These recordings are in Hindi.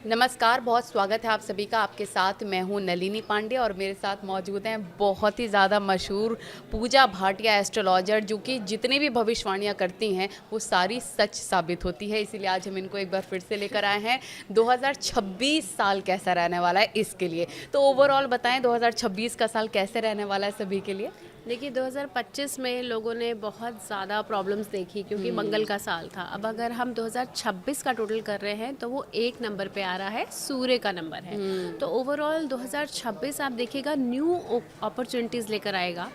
नमस्कार, बहुत स्वागत है आप सभी का। आपके साथ मैं हूँ नलिनी पांडे और मेरे साथ मौजूद हैं बहुत ही ज़्यादा मशहूर पूजा भाटिया एस्ट्रोलॉजर, जो कि जितनी भी भविष्यवाणियाँ करती हैं वो सारी सच साबित होती है। इसीलिए आज हम इनको एक बार फिर से लेकर आए हैं। 2026 साल कैसा रहने वाला है इसके लिए। तो ओवरऑल बताएं 2026 का साल कैसे रहने वाला है सभी के लिए। देखिए 2025 में लोगों ने बहुत ज़्यादा प्रॉब्लम्स देखी क्योंकि मंगल का साल था। अब अगर हम 2026 का टोटल कर रहे हैं तो वो एक नंबर पे आ रहा है, सूर्य का नंबर है। तो ओवरऑल 2026 आप देखिएगा न्यू अपॉर्चुनिटीज़ लेकर आएगा,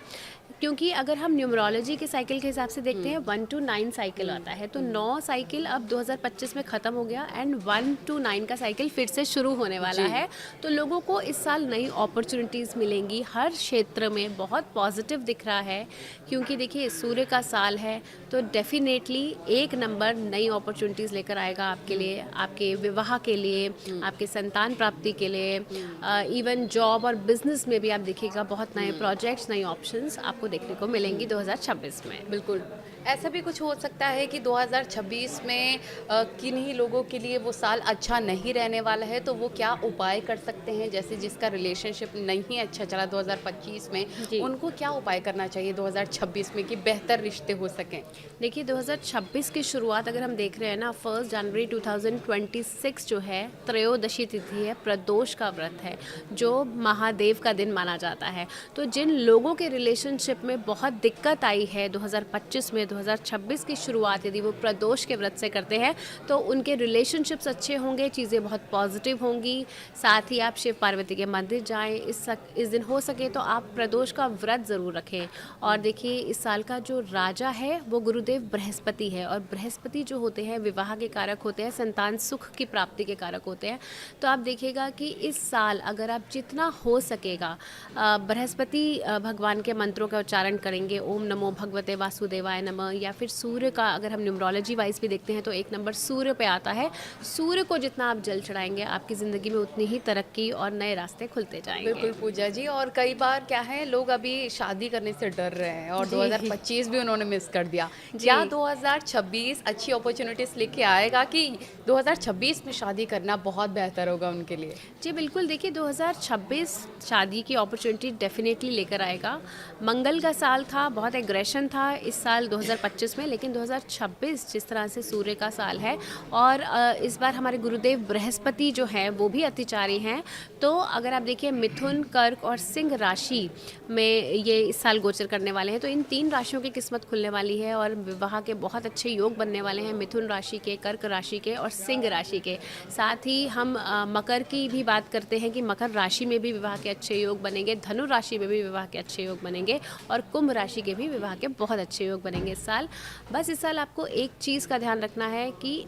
क्योंकि अगर हम न्यूमरोलॉजी के साइकिल के हिसाब से देखते हैं 1 to 9 साइकिल आता है, तो 9 साइकिल अब 2025 में ख़त्म हो गया एंड 1 to 9 का साइकिल फिर से शुरू होने वाला जी। है। तो लोगों को इस साल नई अपॉर्चुनिटीज़ मिलेंगी, हर क्षेत्र में बहुत पॉजिटिव दिख रहा है। क्योंकि देखिए सूर्य का साल है, तो डेफिनेटली एक नंबर नई अपॉर्चुनिटीज़ लेकर आएगा आपके लिए, आपके विवाह के लिए, आपके संतान प्राप्ति के लिए, इवन जॉब और बिजनेस में भी आप देखिएगा बहुत नए प्रोजेक्ट्स, नई ऑप्शंस आपको देखने को मिलेंगी 2026 में। बिल्कुल। ऐसा भी कुछ हो सकता है कि 2026 में किन्हीं लोगों के लिए वो साल अच्छा नहीं रहने वाला है, तो वो क्या उपाय कर सकते हैं? जैसे जिसका रिलेशनशिप नहीं अच्छा चला 2025 में, जी, उनको क्या उपाय करना चाहिए 2026 में कि बेहतर रिश्ते हो सकें? देखिए 2026 की शुरुआत अगर हम देख रहे हैं ना, 1 जनवरी 2026 जो है त्रयोदशी तिथि है, प्रदोष का व्रत है, जो महादेव का दिन माना जाता है। तो जिन लोगों के रिलेशनशिप में बहुत दिक्कत आई है 2025 में, 2026 की शुरुआत यदि वो प्रदोष के व्रत से करते हैं तो उनके रिलेशनशिप्स अच्छे होंगे, चीज़ें बहुत पॉजिटिव होंगी। साथ ही आप शिव पार्वती के मंदिर जाएं, इस दिन हो सके तो आप प्रदोष का व्रत ज़रूर रखें। और देखिए इस साल का जो राजा है वो गुरुदेव बृहस्पति है, और बृहस्पति जो होते हैं विवाह के कारक होते हैं, संतान सुख की प्राप्ति के कारक होते हैं। तो आप देखिएगा कि इस साल अगर आप जितना हो सकेगा बृहस्पति भगवान के मंत्रों का उच्चारण करेंगे, ओम नमो भगवते वासुदेवाय नमः, या फिर सूर्य का अगर हम न्यूमरोलॉजी वाइज भी देखते हैं तो एक नंबर सूर्य पे आता है। सूर्य को जितना आप जल चढ़ाएंगे आपकी ज़िंदगी में उतनी ही तरक्की और नए रास्ते खुलते जाएंगे। बिल्कुल पूजा जी। और कई बार क्या है, लोग अभी शादी करने से डर रहे हैं और जी 2025 भी उन्होंने मिस कर दिया। जी क्या 2026 अच्छी अपॉर्चुनिटीज़ लेके आएगा कि 2026 में शादी करना बहुत बेहतर होगा उनके लिए? जी बिल्कुल, देखिए 2026 शादी की अपॉर्चुनिटी डेफिनेटली लेकर आएगा। मंगल का साल था, बहुत एग्रेशन था इस साल 2025 में, लेकिन 2026 जिस तरह से सूर्य का साल है और इस बार हमारे गुरुदेव बृहस्पति जो हैं वो भी अतिचारी हैं। तो अगर आप देखिए मिथुन, कर्क और सिंह राशि में ये इस साल गोचर करने वाले हैं, तो इन 3 राशियों की किस्मत खुलने वाली है और विवाह के बहुत अच्छे योग बनने वाले हैं, मिथुन राशि के, कर्क राशि के और सिंह राशि के। साथ ही हम मकर की भी बात करते हैं कि मकर राशि में भी विवाह के अच्छे योग बनेंगे, धनु राशि में भी विवाह के अच्छे योग बनेंगे और कुंभ राशि के भी विवाह के बहुत अच्छे योग बनेंगे इस साल। बस इस साल आपको एक चीज़ का ध्यान रखना है कि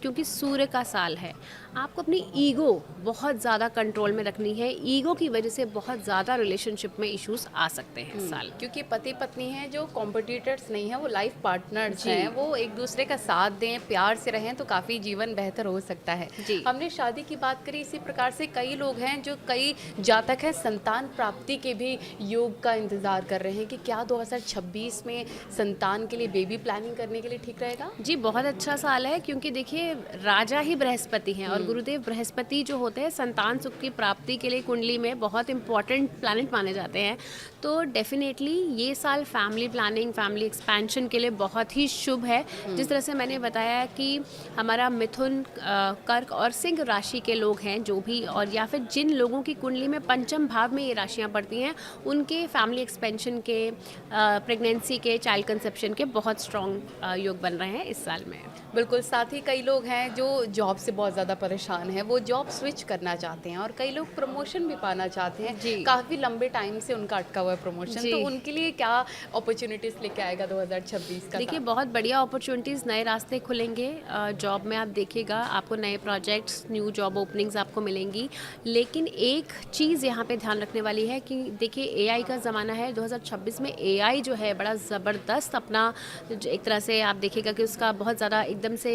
क्योंकि सूर्य का साल है, आपको अपनी ईगो बहुत ज़्यादा कंट्रोल में रखनी है। ईगो की वजह से बहुत ज़्यादा रिलेशनशिप में इश्यूज आ सकते हैं इस साल। क्योंकि पति पत्नी हैं जो कॉम्पिटिटर्स नहीं हैं, वो लाइफ पार्टनर्स जी हैं, वो एक दूसरे का साथ दें, प्यार से रहें तो काफ़ी जीवन बेहतर हो सकता है। जी हमने शादी की बात करी, इसी प्रकार से कई लोग हैं जो कई जातक हैं संतान प्राप्ति के भी योग का इंतज़ार कर रहे हैं कि क्या 2026 में संतान के लिए बेबी प्लानिंग करने के लिए ठीक रहेगा? जी, बहुत अच्छा साल है, क्योंकि देखिए राजा ही बृहस्पति हैं और गुरुदेव बृहस्पति जो होते हैं संतान सुख की प्राप्ति के लिए कुंडली में बहुत इंपॉर्टेंट प्लैनेट माने जाते हैं। तो डेफिनेटली ये साल फैमिली प्लानिंग, फैमिली एक्सपेंशन के लिए बहुत ही शुभ है। जिस तरह से मैंने बताया कि हमारा मिथुन, कर्क और सिंह राशि के लोग हैं जो भी, और या फिर जिन लोगों की कुंडली में पंचम भाव में ये राशियाँ पड़ती हैं, उनके फैमिली एक्सपेंशन के, प्रेगनेंसी के, चाइल्ड कंसेप्शन के बहुत स्ट्रॉन्ग योग बन रहे हैं इस साल में। बिल्कुल। साथ ही कई लोग हैं जो जॉब से बहुत ज़्यादा परेशान हैं, वो जॉब स्विच करना चाहते हैं और कई लोग प्रमोशन भी पाना चाहते हैं। जी काफ़ी लंबे टाइम से उनका अटका हुआ है प्रमोशन, जी तो उनके लिए क्या अपॉर्चुनिटीज़ लेके आएगा 2026 का देखिए साल? बहुत बढ़िया अपॉर्चुनिटीज़, नए रास्ते खुलेंगे। जॉब में आप देखिएगा आपको नए प्रोजेक्ट्स, न्यू जॉब ओपनिंग्स आपको मिलेंगी। लेकिन एक चीज़ यहाँ पे ध्यान रखने वाली है कि देखिए एआई का ज़माना है। 2026 में एआई जो है बड़ा ज़बरदस्त अपना एक तरह से आप देखिएगा कि उसका बहुत ज़्यादा एकदम से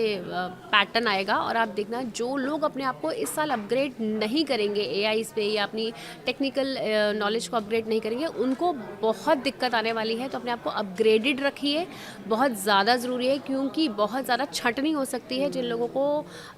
पैटर्न आएगा। और आप देखना जो लोग अपने आप को इस साल अपग्रेड नहीं करेंगे एआई पे या अपनी टेक्निकल नॉलेज को अपग्रेड नहीं करेंगे, उनको बहुत दिक्कत आने वाली है। तो अपने आप को अपग्रेडेड रखिए, बहुत ज़्यादा ज़रूरी है, क्योंकि बहुत ज़्यादा छंटनी हो सकती है जिन लोगों को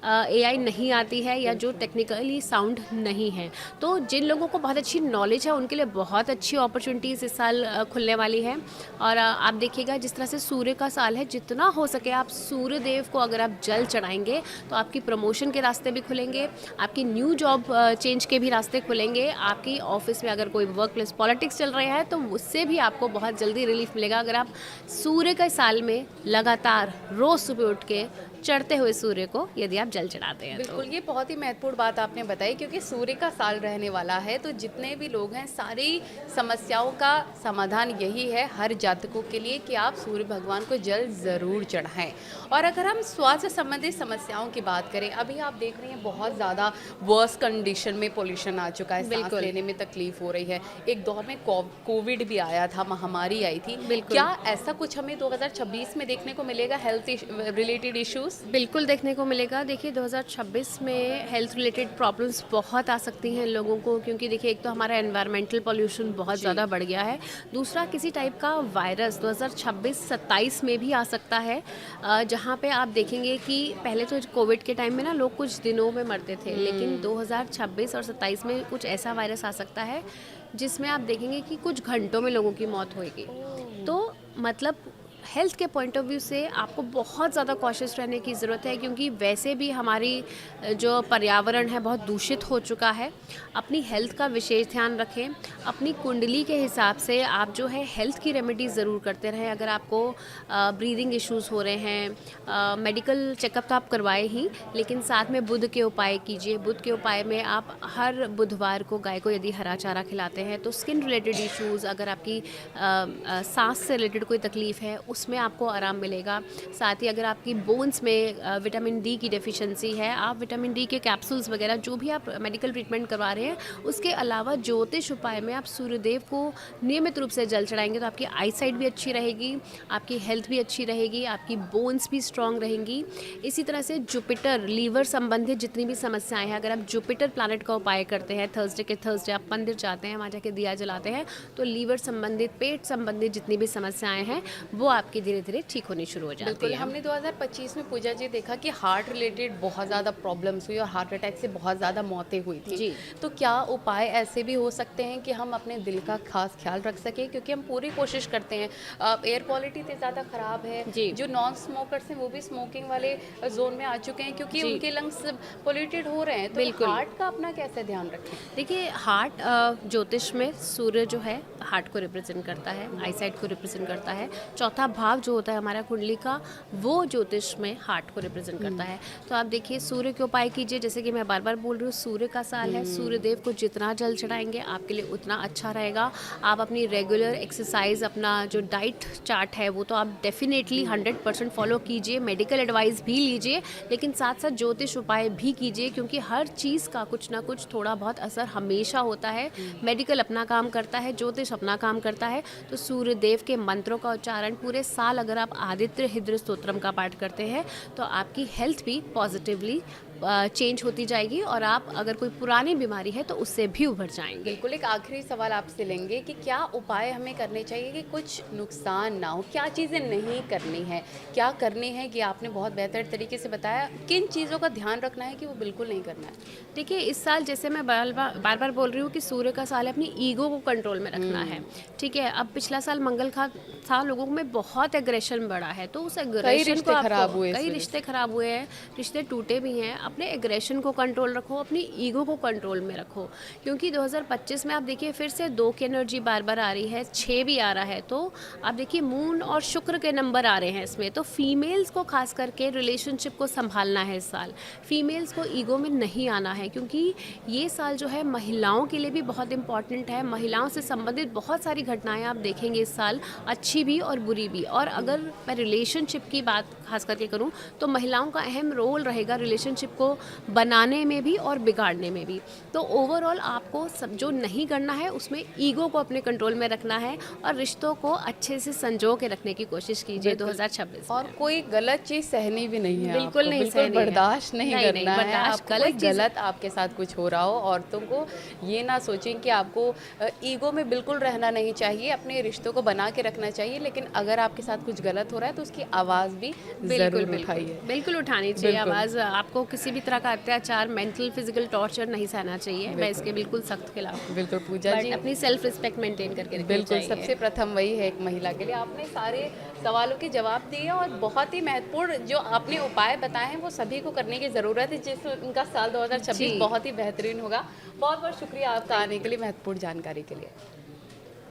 एआई नहीं आती है या जो टेक्निकली साउंड नहीं है। तो जिन लोगों को बहुत अच्छी नॉलेज है उनके लिए बहुत अच्छी अपॉर्चुनिटीज़ इस साल खुलने वाली है। और आप देखिएगा जिस तरह से सूर्य का साल है, जितना हो सके आप सूर्य देव को अगर आप जल चढ़ाएंगे तो आपकी प्रमोशन के रास्ते भी खुलेंगे, आपकी न्यू जॉब चेंज के भी रास्ते खुलेंगे, आपकी ऑफिस में अगर कोई वर्क प्लेस पॉलिटिक्स चल रहा है तो उससे भी आपको बहुत जल्दी रिलीफ मिलेगा अगर आप सूर्य के साल में लगातार रोज़ सुबह उठ के चढ़ते हुए सूर्य को यदि आप जल चढ़ाते हैं। बिल्कुल, ये बहुत ही महत्वपूर्ण बात आपने बताई, क्योंकि सूर्य का साल रहने वाला है तो जितने भी लोग हैं सारी समस्याओं का समाधान यही है हर जातकों के लिए कि आप सूर्य भगवान को जल ज़रूर चढ़ाएं। और अगर हम स्वास्थ्य संबंधित समस्याओं की बात करें, अभी आप देख रहे हैं बहुत ज़्यादा वर्स कंडीशन में पोल्यूशन आ चुका है, सांस बिल्कुल। लेने में तकलीफ हो रही है। एक दौर में कोविड भी आया था, महामारी आई थी। बिल्कुल। क्या ऐसा कुछ हमें 2026 में देखने को मिलेगा, हेल्थ रिलेटेड इश्यूज? बिल्कुल देखने को मिलेगा। देखिए 2026 में हेल्थ रिलेटेड प्रॉब्लम्स बहुत आ सकती हैं लोगों को, क्योंकि देखिए एक तो हमारा एनवायरमेंटल पॉल्यूशन बहुत ज़्यादा बढ़ गया है, दूसरा किसी टाइप का वायरस 2026-27 में भी आ सकता है, जहाँ पे आप देखेंगे कि पहले तो कोविड के टाइम में ना लोग कुछ दिनों में मरते थे, लेकिन 2026 और 27 में कुछ ऐसा वायरस आ सकता है जिसमें आप देखेंगे कि कुछ घंटों में लोगों की मौत होएगी। तो मतलब हेल्थ के पॉइंट ऑफ व्यू से आपको बहुत ज़्यादा कॉशियस रहने की ज़रूरत है, क्योंकि वैसे भी हमारी जो पर्यावरण है बहुत दूषित हो चुका है। अपनी हेल्थ का विशेष ध्यान रखें, अपनी कुंडली के हिसाब से आप जो है हेल्थ की रेमेडीज़ ज़रूर करते रहें। अगर आपको ब्रीदिंग इश्यूज़ हो रहे हैं, मेडिकल चेकअप तो आप करवाए ही, लेकिन साथ में बुध के उपाय कीजिए। बुध के उपाय में आप हर बुधवार को गाय को यदि हरा चारा खिलाते हैं तो स्किन रिलेटेड इश्यूज़, अगर आपकी सांस से रिलेटेड कोई तकलीफ़ है उसमें आपको आराम मिलेगा। साथ ही अगर आपकी बोन्स में विटामिन डी की डेफिशिएंसी है, आप विटामिन डी के कैप्सूल्स वगैरह जो भी आप मेडिकल ट्रीटमेंट करवा रहे हैं, उसके अलावा ज्योतिष उपाय में आप सूर्यदेव को नियमित रूप से जल चढ़ाएंगे तो आपकी आई साइट भी अच्छी रहेगी, आपकी हेल्थ भी अच्छी रहेगी, आपकी बोन्स भी स्ट्रॉन्ग रहेंगी। इसी तरह से जुपिटर, लीवर संबंधित जितनी भी समस्याएं हैं, अगर आप जुपिटर प्लैनेट का उपाय करते हैं, थर्सडे आप मंदिर जाते हैं, वहाँ जाके दिया जलाते हैं, तो लीवर संबंधित, पेट संबंधित जितनी भी समस्याएं हैं वो आपकी धीरे धीरे ठीक होनी शुरू हो जाती बिल्कुल, है। हमने 2025 में पूजा जी देखा कि हार्ट रिलेटेड बहुत ज़्यादा प्रॉब्लम्स हुई और हार्ट अटैक से बहुत ज़्यादा मौतें हुई थी जी। तो क्या उपाय ऐसे भी हो सकते हैं कि हम अपने दिल का खास ख्याल रख सकें, क्योंकि हम पूरी कोशिश करते हैं। एयर क्वालिटी इतनी ज़्यादा ख़राब है, जी। जो नॉन स्मोकर्स हैं वो भी स्मोकिंग वाले जोन में आ चुके हैं क्योंकि जी। उनके लंग्स पोल्यूटेड हो रहे हैं। तो बिल्कुल। हार्ट का अपना कैसे ध्यान रखें? देखिए हार्ट ज्योतिष में सूर्य जो है हार्ट को रिप्रेजेंट करता है, आई साइट को रिप्रेजेंट करता है। चौथा भाग जो होता है हमारा कुंडली का, वो ज्योतिष में हार्ट को रिप्रेजेंट करता है। तो आप देखिए सूर्य के उपाय कीजिए, जैसे कि मैं बार बार बोल रही हूँ, सूर्य का साल है, सूर्य देव को जितना जल चढ़ाएंगे आपके लिए उतना अच्छा रहेगा। आप अपनी रेगुलर एक्सरसाइज, अपना जो डाइट चार्ट है वो तो आप डेफिनेटली 100% फॉलो कीजिए, मेडिकल एडवाइस भी लीजिए, लेकिन साथ साथ ज्योतिष उपाय भी कीजिए, क्योंकि हर चीज़ का कुछ ना कुछ थोड़ा बहुत असर हमेशा होता है। मेडिकल अपना काम करता है, ज्योतिष अपना काम करता है। तो सूर्य देव के मंत्रों का उच्चारण पूरे साल अगर आप आदित्य हृदय स्तोत्रम का पाठ करते हैं तो आपकी हेल्थ भी पॉजिटिवली चेंज होती जाएगी और आप अगर कोई पुरानी बीमारी है तो उससे भी उभर जाएंगे। बिल्कुल, एक आखिरी सवाल आपसे लेंगे कि क्या उपाय हमें करने चाहिए कि कुछ नुकसान ना हो, क्या चीज़ें नहीं करनी है, क्या करनी है, कि आपने बहुत बेहतर तरीके से बताया। किन चीज़ों का ध्यान रखना है कि वो बिल्कुल नहीं करना है? देखिए इस साल जैसे मैं बार बार बोल रही हूँ कि सूर्य का साल है, अपनी ईगो को कंट्रोल में रखना है। ठीक है, अब पिछला साल मंगल का था, लोगों में बहुत एग्रेशन बढ़ा है, तो उस एग्रेशन को कई रिश्ते खराब हुए हैं, रिश्ते टूटे भी हैं। अपने एग्रेशन को कंट्रोल रखो, अपनी ईगो को कंट्रोल में रखो, क्योंकि 2025 में आप देखिए फिर से 2 की एनर्जी बार बार आ रही है, 6 भी आ रहा है। तो आप देखिए मून और शुक्र के नंबर आ रहे हैं इसमें, तो फीमेल्स को खास करके रिलेशनशिप को संभालना है इस साल। फीमेल्स को ईगो में नहीं आना है, क्योंकि ये साल जो है महिलाओं के लिए भी बहुत इंपॉर्टेंट है। महिलाओं से संबंधित बहुत सारी घटनाएं आप देखेंगे इस साल, अच्छी भी और बुरी भी। और अगर मैं रिलेशनशिप की बात खास करके करूं तो महिलाओं का अहम रोल रहेगा रिलेशनशिप को बनाने में भी और बिगाड़ने में भी। तो ओवरऑल आपको सब जो नहीं करना है उसमें ईगो को अपने कंट्रोल में रखना है और रिश्तों को अच्छे से संजो के रखने की कोशिश कीजिए 2026 और कोई गलत चीज़ सहनी भी नहीं है, बिल्कुल आपको नहीं बिल्कुल सहनी है। बर्दाश्त नहीं नहीं, नहीं, करना है। बर्दाश्त आपको कोई गलत चीज़ गलत आपके साथ कुछ हो रहा हो, औरतों को ये ना सोचें कि आपको ईगो में बिल्कुल रहना नहीं चाहिए, अपने रिश्तों को बना के रखना चाहिए, लेकिन अगर आपके साथ कुछ गलत हो रहा है तो उसकी आवाज़ भी बिल्कुल ज़रूर उठाइए। बिल्कुल बिल्कुल उठानी चाहिए बिल्कुल। आवाज़। आपको किसी भी तरह का अत्याचार, मेंटल फिजिकल टॉर्चर नहीं सहना चाहिए। मैं बिल्कुल। इसके बिल्कुल सख्त खिलाफ हूँ। बिल्कुल पूजा बट जी, अपनी सेल्फ रिस्पेक्ट मेंटेन करके रखनी बिल्कुल चाहिए। सबसे प्रथम वही है एक महिला के लिए। आपने सारे सवालों के जवाब दिए और बहुत ही महत्वपूर्ण जो आपने उपाय बताए हैं वो सभी को करने की ज़रूरत है, जिससे उनका साल 2026 जी। बहुत ही बेहतरीन होगा। बहुत बहुत शुक्रिया आपका आने के लिए, महत्वपूर्ण जानकारी के लिए।